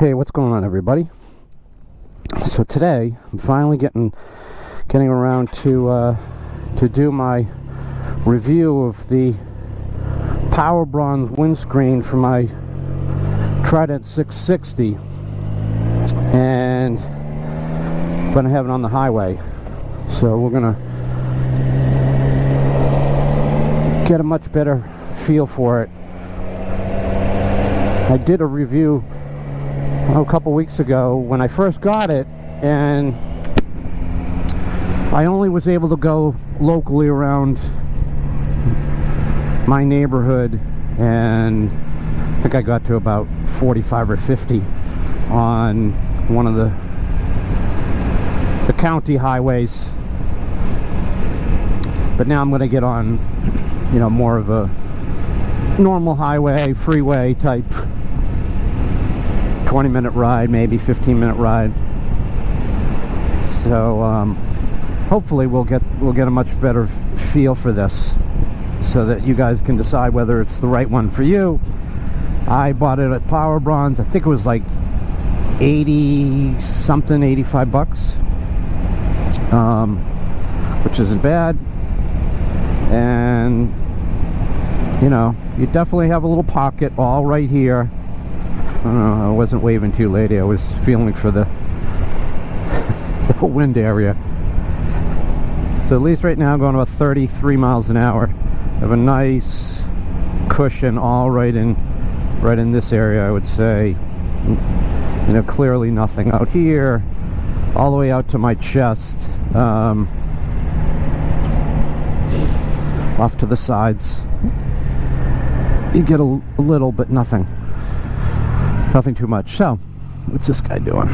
Hey, what's going on, everybody? So today I'm finally getting around to do my review of the PowerBronze windscreen for my Trident 660, and gonna have it on the highway. So we're gonna get a much better feel for it. I did a review a couple weeks ago when I first got it, and I only was able to go locally around my neighborhood, and I think I got to about 45 or 50 on one of the county highways. But now I'm going to get on, more of a normal highway, freeway type 20-minute ride, maybe 15-minute ride. So hopefully we'll get a much better feel for this, so that you guys can decide whether it's the right one for you. I bought it at PowerBronze. I think it was like 80 something, 85 bucks, which isn't bad. And you definitely have a little pocket all right here. I don't know, I wasn't waving to you, lady. I was feeling for the the wind area. So at least right now I'm going about 33 miles an hour. I have a nice cushion all right in this area, I would say. Clearly nothing out here, all the way out to my chest, off to the sides. You get a little, but nothing too much. So what's this guy doing?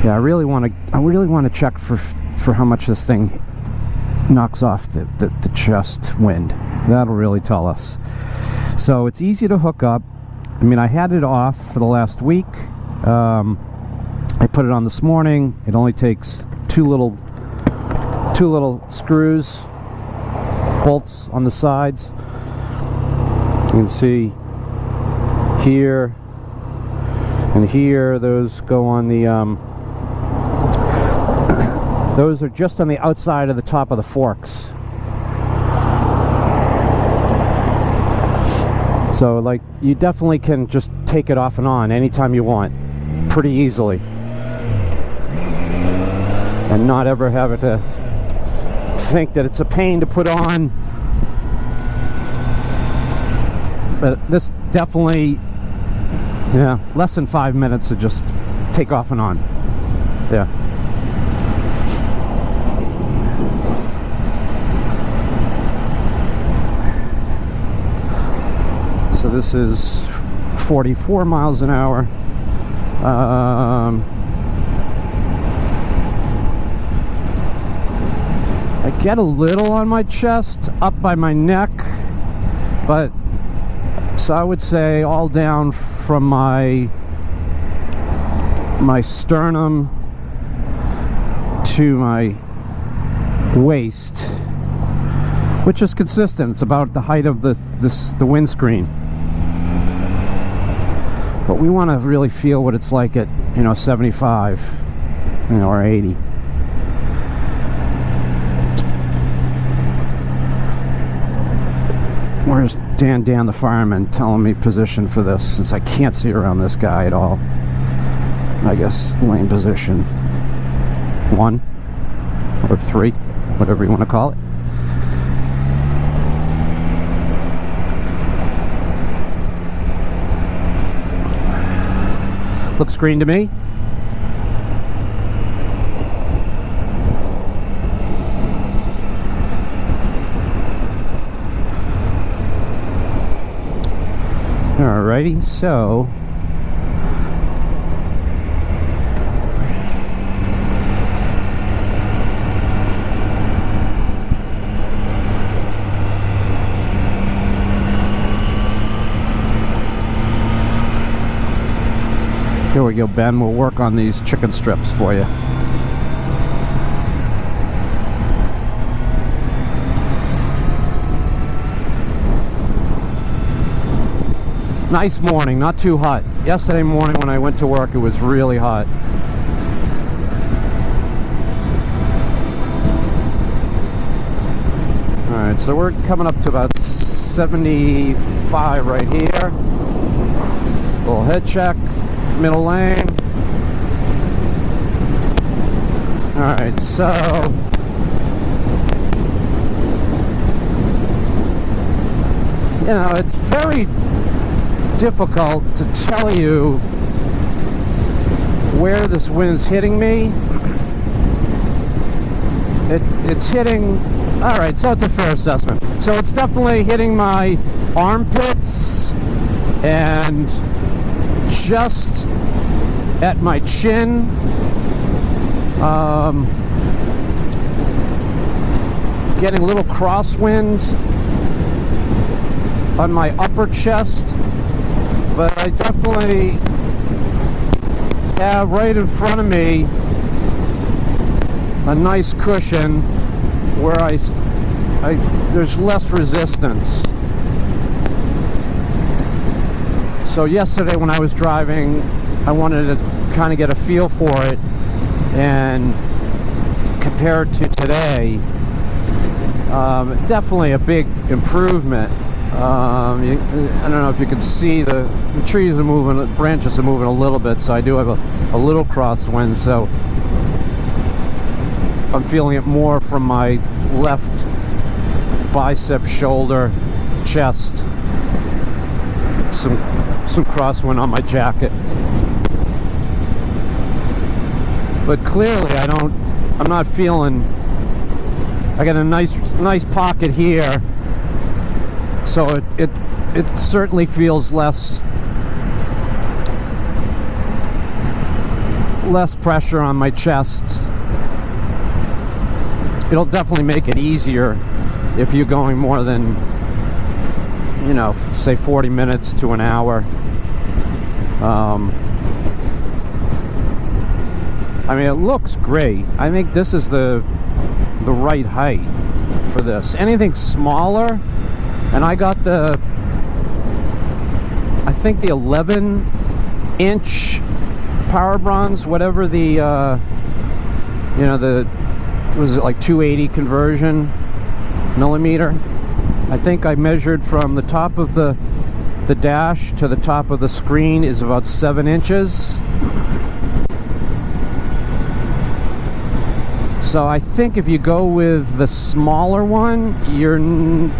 Yeah, I really want to check for how much this thing knocks off the chest wind. That'll really tell us. So it's easy to hook up. I mean, I had it off for the last week. I put it on this morning. It only takes two little screws, bolts on the sides. You can see here and here, those go on the those are just on the outside of the top of the forks. So like, you definitely can just take it off and on anytime you want, pretty easily, and not ever have it to think that it's a pain to put on. But this definitely, less than 5 minutes to just take off and on. Yeah. So this is 44 miles an hour. I get a little on my chest, up by my neck, but so I would say all down from my sternum to my waist, which is consistent. It's about the height of the windscreen. But we want to really feel what it's like at 75, or 80. Where's Dan the fireman telling me position for this, since I can't see around this guy at all? I guess lane position 1 or 3, whatever you want to call it. Looks green to me. Alrighty, so here we go, Ben. We'll work on these chicken strips for you. Nice morning, not too hot. Yesterday morning when I went to work, it was really hot. Alright, so we're coming up to about 75 right here. Little head check, middle lane. Alright, so you know, it's very difficult to tell you where this wind's hitting me. It's hitting, alright, so it's a fair assessment. So it's definitely hitting my armpits and just at my chin. Getting a little crosswind on my upper chest, but I definitely have right in front of me a nice cushion where there's less resistance. So yesterday when I was driving, I wanted to kind of get a feel for it, and compared to today, definitely a big improvement. I don't know if you can see the trees are moving, the branches are moving a little bit, so I do have a little crosswind, so I'm feeling it more from my left bicep, shoulder, chest. Some crosswind on my jacket. But clearly I'm not feeling, I got a nice pocket here, so it certainly feels less pressure on my chest. It'll definitely make it easier if you're going more than, you know, say 40 minutes to an hour. I mean, it looks great. I think this is the right height for this. Anything smaller, and I got I think the 11-inch PowerBronze, whatever the, you know, was it like 280 conversion millimeter? I think I measured from the top of the dash to the top of the screen is about 7 inches. So I think if you go with the smaller one, you're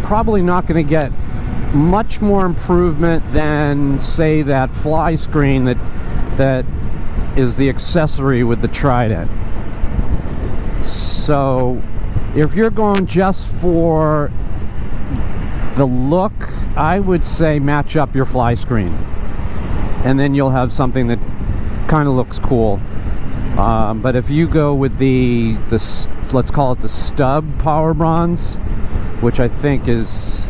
probably not going to get much more improvement than, say, that fly screen that is the accessory with the Trident. So if you're going just for the look, I would say match up your fly screen, and then you'll have something that kind of looks cool. But if you go with the let's call it the stub PowerBronze, which I think is,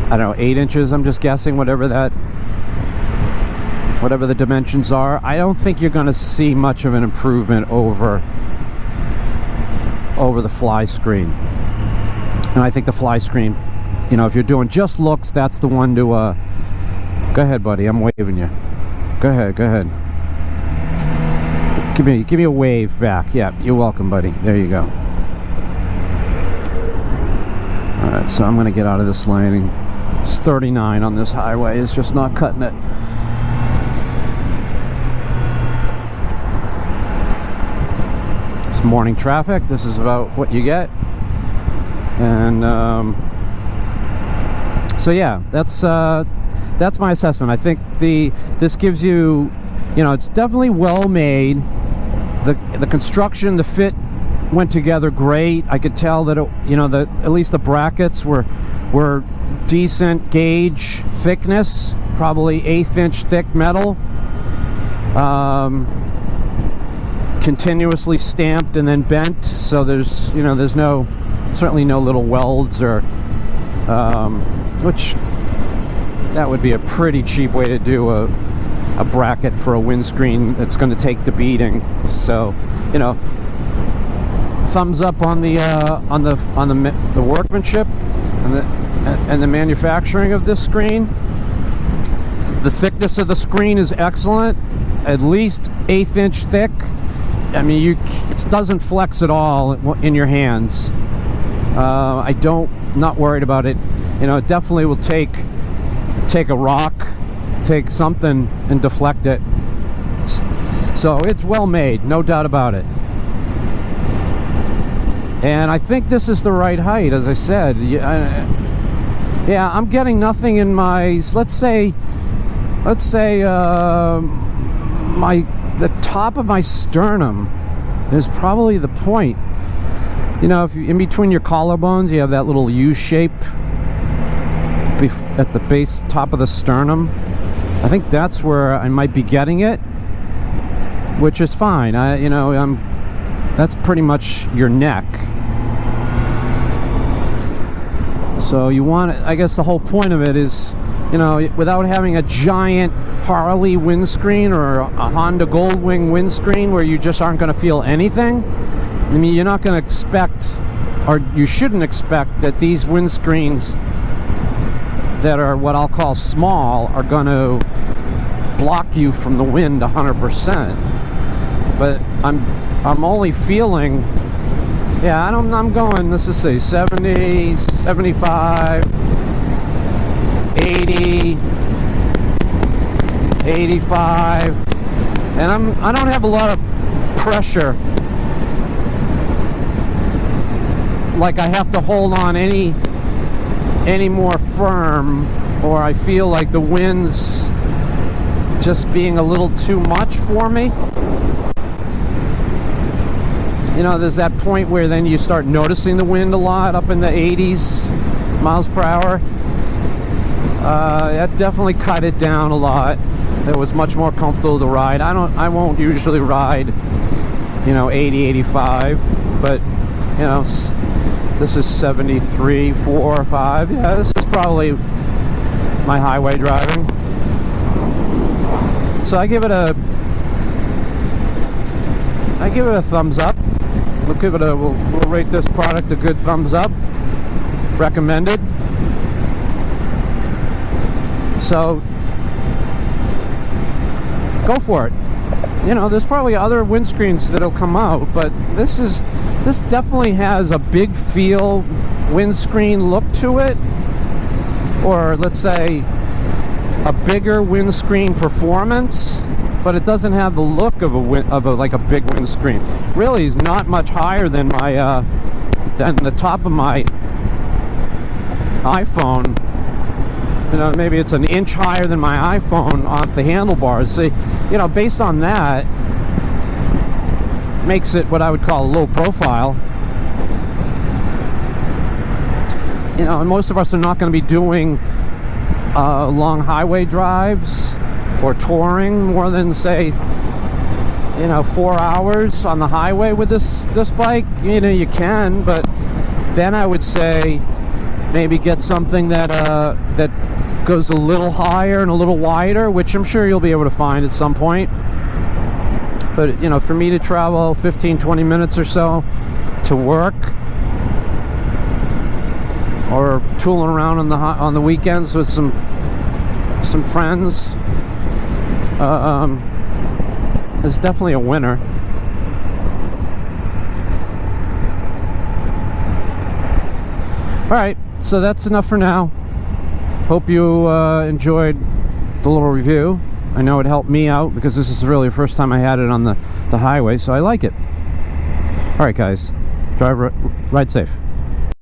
I don't know, 8 inches, I'm just guessing, whatever the dimensions are, I don't think you're going to see much of an improvement over the fly screen. And I think the fly screen, you know, if you're doing just looks, that's the one to go ahead, buddy, I'm waving you. Go ahead. Give me a wave back. Yeah, you're welcome, buddy. There you go. Alright, so I'm going to get out of this lane. It's 39 on this highway. It's just not cutting it. It's morning traffic. This is about what you get. And so yeah, that's my assessment. I think this gives you, you know, it's definitely well made. The construction, the fit went together great. I could tell that it, you know, at least the brackets were decent gauge thickness, probably 1/8 inch thick metal, continuously stamped and then bent. So there's, you know, there's certainly no little welds or which that would be a pretty cheap way to do a bracket for a windscreen that's going to take the beating. So, you know, thumbs up on the workmanship and the manufacturing of this screen. The thickness of the screen is excellent, at least 1/8 inch thick. I mean, it doesn't flex at all in your hands. Not worried about it. You know, it definitely will take a rock, take something and deflect it. So it's well made, no doubt about it. And I think this is the right height, as I said. Yeah, I'm getting nothing in my, let's say the top of my sternum is probably the point. You know, if you, in between your collarbones, you have that little U shape at the base, top of the sternum. I think that's where I might be getting it, which is fine. That's pretty much your neck. So you want it, I guess the whole point of it is, you know, without having a giant Harley windscreen or a Honda Goldwing windscreen where you just aren't going to feel anything. I mean, you're not going to expect, or you shouldn't expect, that these windscreens that are what I'll call small are going to block you from the wind 100%. But I'm only feeling, yeah, I'm going, let's just say 70, 75, 80, 85, and I don't have a lot of pressure, like I have to hold on any more firm, or I feel like the wind's just being a little too much for me. You know, there's that point where then you start noticing the wind a lot, up in the 80s miles per hour. That definitely cut it down a lot. It was much more comfortable to ride. I won't usually ride, you know, 80, 85, but, you know, this is 73, 4, 5. Yeah, this is probably my highway driving. So I give it a thumbs up. We'll rate this product a good thumbs up. Recommended. So go for it. You know, there's probably other windscreens that'll come out, but this definitely has a big feel windscreen look to it, or let's say a bigger windscreen performance, but it doesn't have the look of like a big windscreen. Really is not much higher than my than the top of my iPhone. You know, maybe it's an inch higher than my iPhone off the handlebars. So, you know, based on that, makes it what I would call a low profile. You know, and most of us are not going to be doing long highway drives or touring more than, say, you know, 4 hours on the highway with this bike. You know, you can, but then I would say maybe get something that goes a little higher and a little wider, which I'm sure you'll be able to find at some point. But, you know, for me to travel 15-20 minutes or so to work, or tooling around on the weekends with some friends, is definitely a winner. All right, so that's enough for now. Hope you enjoyed the little review. I know it helped me out because this is really the first time I had it on the highway, so I like it. All right, guys, ride safe.